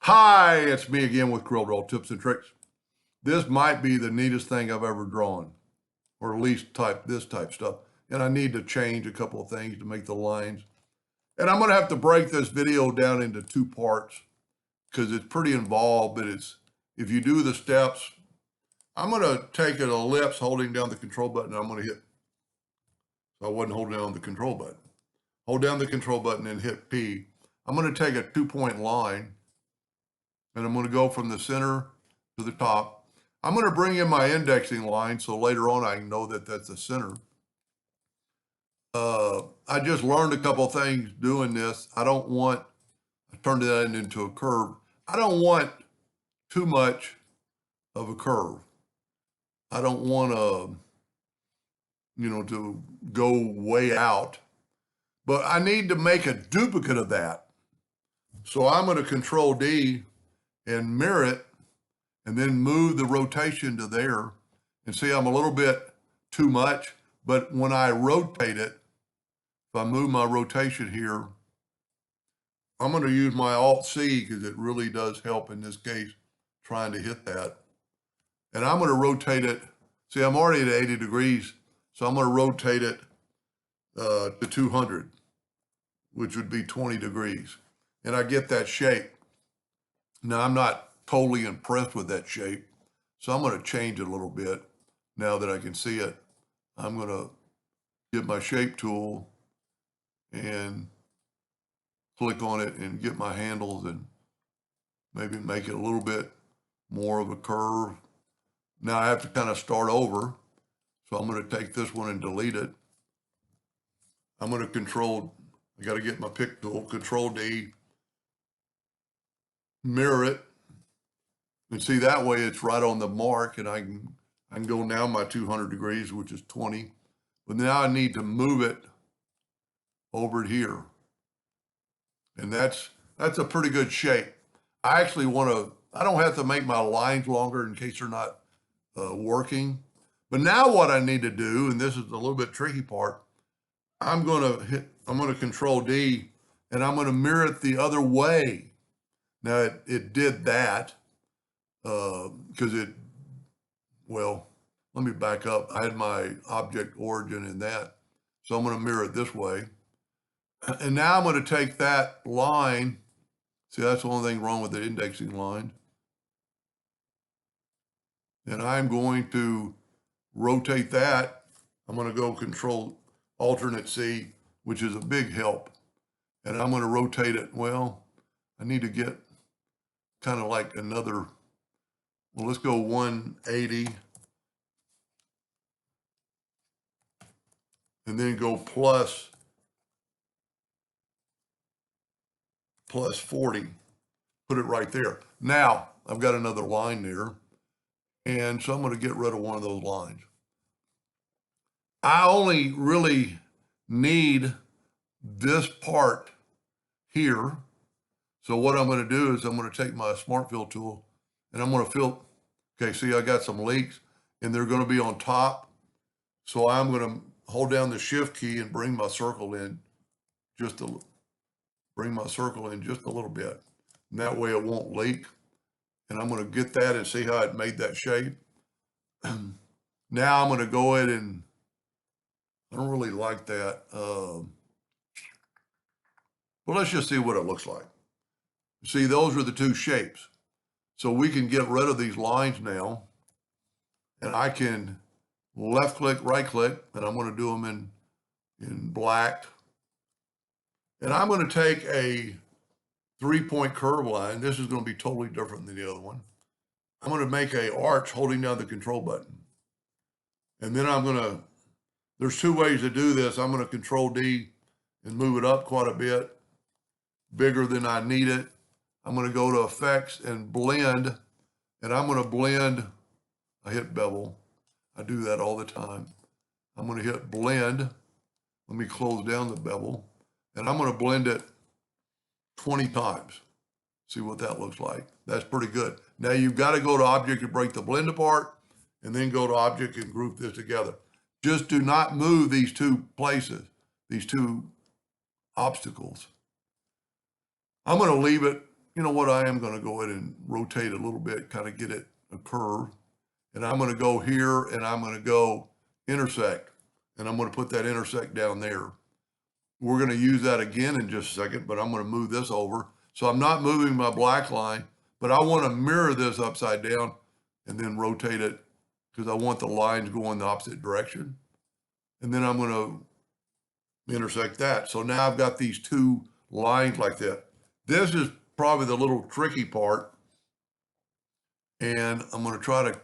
Hi, it's me again with Corel tips and tricks. This might be the neatest thing I've ever drawn, or at least this type stuff. And I need to change a couple of things to make the lines. And I'm going to have to break this video down into two parts because it's pretty involved, but if you do the steps, I'm going to take an ellipse holding down the control button. I'm going to hit, so I wasn't holding down the control button. Hold down the control button and hit P. I'm going to take a 2-point line and I'm going to go from the center to the top. I'm going to bring in my indexing line so later on I can know that that's the center. I just learned a couple of things doing this. I turned that into a curve. I don't want too much of a curve. I don't want to go way out, but I need to make a duplicate of that. So I'm going to Control D and mirror it and then move the rotation to there. And see, I'm a little bit too much, but when I rotate it, if I move my rotation here, I'm going to use my Alt-C because it really does help in this case, trying to hit that. And I'm going to rotate it. See, I'm already at 80 degrees, so I'm going to rotate it to 200, which would be 20 degrees. And I get that shape. Now, I'm not totally impressed with that shape, so I'm going to change it a little bit now that I can see it. I'm going to get my shape tool and click on it and get my handles and maybe make it a little bit more of a curve. Now I have to kind of start over. So I'm going to take this one and delete it. I'm going to I got to get my pick tool, Control D, mirror it. And see, that way it's right on the mark and I can go now my 200 degrees, which is 20. But now I need to move it over here. And that's a pretty good shape. I actually I don't have to make my lines longer in case they're not working. But now what I need to do, and this is a little bit tricky part, I'm going to Control D and I'm going to mirror it the other way. Now it did that because let me back up. I had my object origin in that. So I'm going to mirror it this way. And now I'm going to take that line. See, that's the only thing wrong with the indexing line. And I'm going to rotate that. I'm going to go Control Alternate C, which is a big help. And I'm going to rotate it. Well, I need to get kind of like let's go 180. And then go plus 40. Put it right there. Now, I've got another line there. And so I'm going to get rid of one of those lines. I only really need this part here. So what I'm going to do is I'm going to take my Smart Fill tool and I'm going to fill. Okay, see, I got some leaks and they're going to be on top. So I'm going to hold down the Shift key and bring my circle in just a little bit. And that way it won't leak. And I'm going to get that and see how it made that shape. Now I'm going to go ahead and, I don't really like that. Well, let's just see what it looks like. See, those are the two shapes. So we can get rid of these lines now. And I can left click, right click, and I'm going to do them in black. And I'm going to take a 3-point curve line. This is going to be totally different than the other one. I'm going to make an arch holding down the control button. And then there's two ways to do this. I'm going to Control D and move it up quite a bit, bigger than I need it. I'm going to go to Effects and Blend, and I'm going to blend. I hit bevel. I do that all the time. I'm going to hit Blend. Let me close down the bevel, and I'm going to blend it 20 times. See what that looks like. That's pretty good. Now you've got to go to Object and break the blend apart, and then go to Object and group this together. Just do not move these two places, these two obstacles. I'm going to leave it you know what, I am going to go ahead and rotate a little bit, kind of get it a curve. And I'm going to go here and I'm going to go intersect. And I'm going to put that intersect down there. We're going to use that again in just a second, but I'm going to move this over. So I'm not moving my black line, but I want to mirror this upside down and then rotate it because I want the lines going the opposite direction. And then I'm going to intersect that. So now I've got these two lines like that. This is probably the little tricky part. And I'm going to try to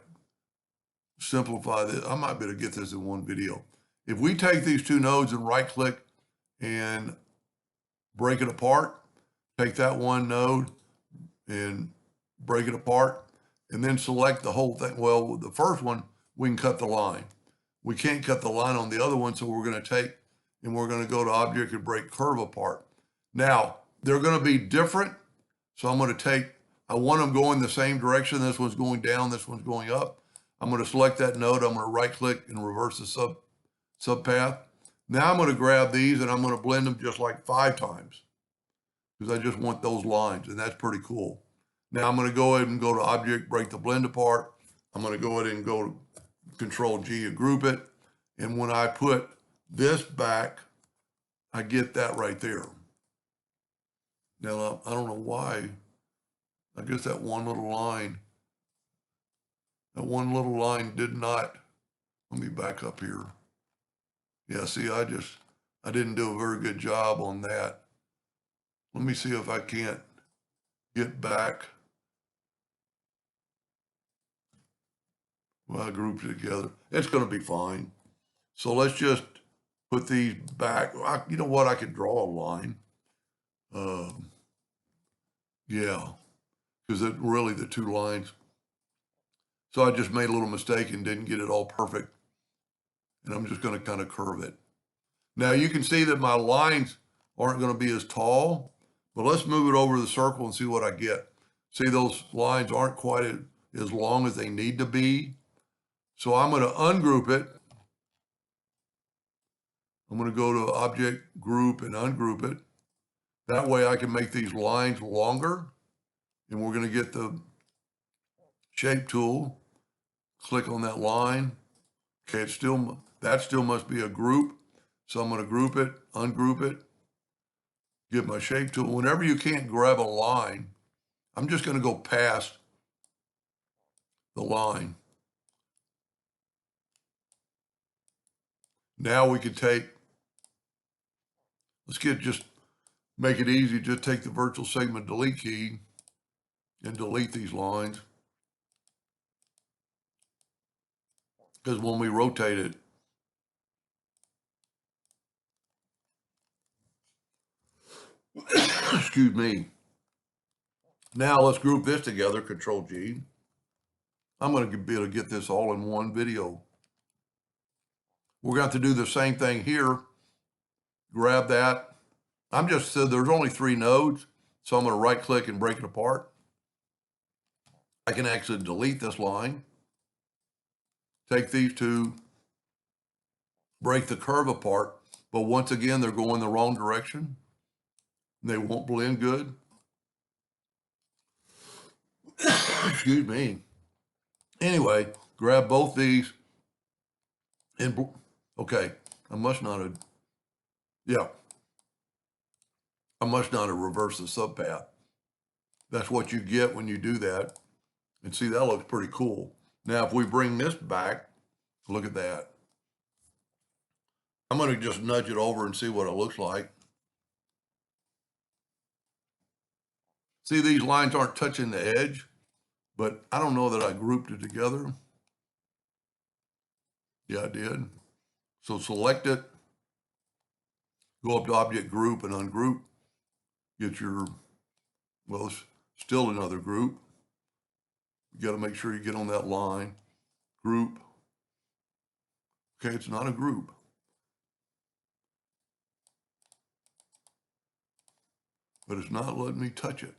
simplify this. I might be able to get this in one video. If we take these two nodes and right click and break it apart, take that one node and break it apart, and then select the whole thing. Well, the first one, we can cut the line. We can't cut the line on the other one, so we're going to take and we're going to go to object and break curve apart. Now, they're going to be different, so I'm going to take, I want them going the same direction. This one's going down, this one's going up. I'm going to select that node. I'm going to right click and reverse the subpath. Now I'm going to grab these and I'm going to blend them just like 5 times because I just want those lines, and that's pretty cool. Now I'm going to go ahead and go to object, break the blend apart. I'm going to go ahead and go to Control G and group it. And when I put this back, I get that right there. Now I don't know why. I guess that one little line did not, let me back up here. Yeah, see, I didn't do a very good job on that. Let me see if I can't get back. Well, I grouped it together. It's going to be fine. So let's just put these back. You know what? I could draw a line. Yeah, because it really the two lines. So I just made a little mistake and didn't get it all perfect. And I'm just going to kind of curve it. Now you can see that my lines aren't going to be as tall, but let's move it over the circle and see what I get. See, those lines aren't quite as long as they need to be. So I'm going to ungroup it. I'm going to go to Object, Group, and ungroup it. That way I can make these lines longer. And we're going to get the Shape tool. Click on that line. Okay, that still must be a group. So I'm going to group it, ungroup it, get my Shape tool. Whenever you can't grab a line, I'm just going to go past the line. Now we could make it easy, just take the virtual segment delete key and delete these lines. Because when we rotate it, excuse me. Now let's group this together, Control G. I'm going to be able to get this all in one video. We're going to have to do the same thing here. Grab that. There's only 3 nodes, so I'm going to right click and break it apart. I can actually delete this line. Take these two, break the curve apart, but once again, they're going the wrong direction. They won't blend good. Excuse me. Anyway, grab both these and, okay, I must not have reversed the subpath. That's what you get when you do that. And see, that looks pretty cool. Now, if we bring this back, look at that. I'm going to just nudge it over and see what it looks like. See, these lines aren't touching the edge, but I don't know that I grouped it together. Yeah, I did. So select it, go up to Object, Group, and ungroup. Get your, well, it's still another group. You got to make sure you get on that line. Group. Okay, it's not a group. But it's not letting me touch it.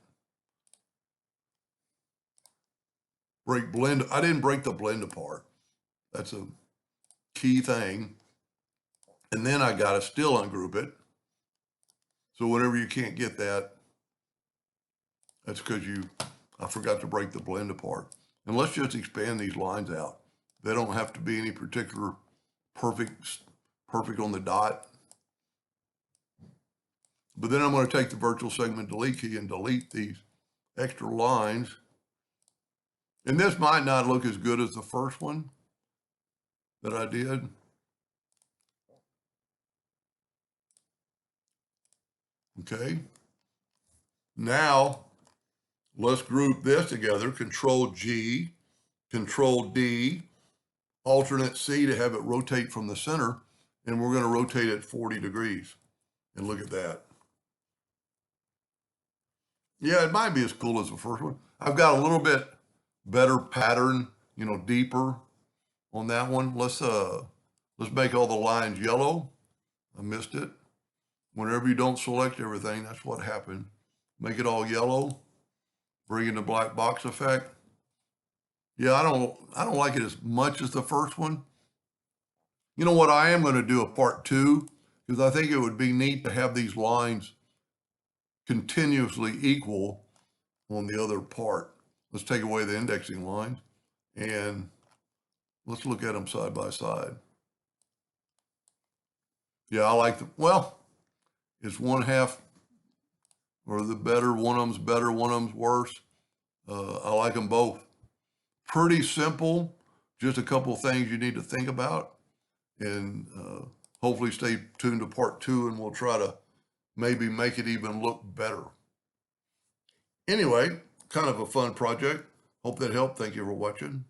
Break blend. I didn't break the blend apart. That's a key thing. And then I got to still ungroup it. So whenever you can't get that, That's because I forgot to break the blend apart. And let's just expand these lines out. They don't have to be any particular perfect on the dot. But then I'm going to take the virtual segment delete key and delete these extra lines. And this might not look as good as the first one that I did. Okay. Now, let's group this together. Control G, Control D, alternate C to have it rotate from the center. And we're going to rotate it 40 degrees. And look at that. Yeah, it might be as cool as the first one. I've got a little bit better pattern, deeper on that one. Let's make all the lines yellow. I missed it. Whenever you don't select everything, that's what happened. Make it all yellow. Bring in the black box effect. Yeah, I don't like it as much as the first one. You know what? I am going to do a part 2 because I think it would be neat to have these lines continuously equal on the other part. Let's take away the indexing lines and let's look at them side by side. Yeah, I like it's one half or the better. One of them's better, one of them's worse. I like them both. Pretty simple, just a couple of things you need to think about. And hopefully stay tuned to part 2 and we'll try to maybe make it even look better. Anyway, kind of a fun project. Hope that helped. Thank you for watching.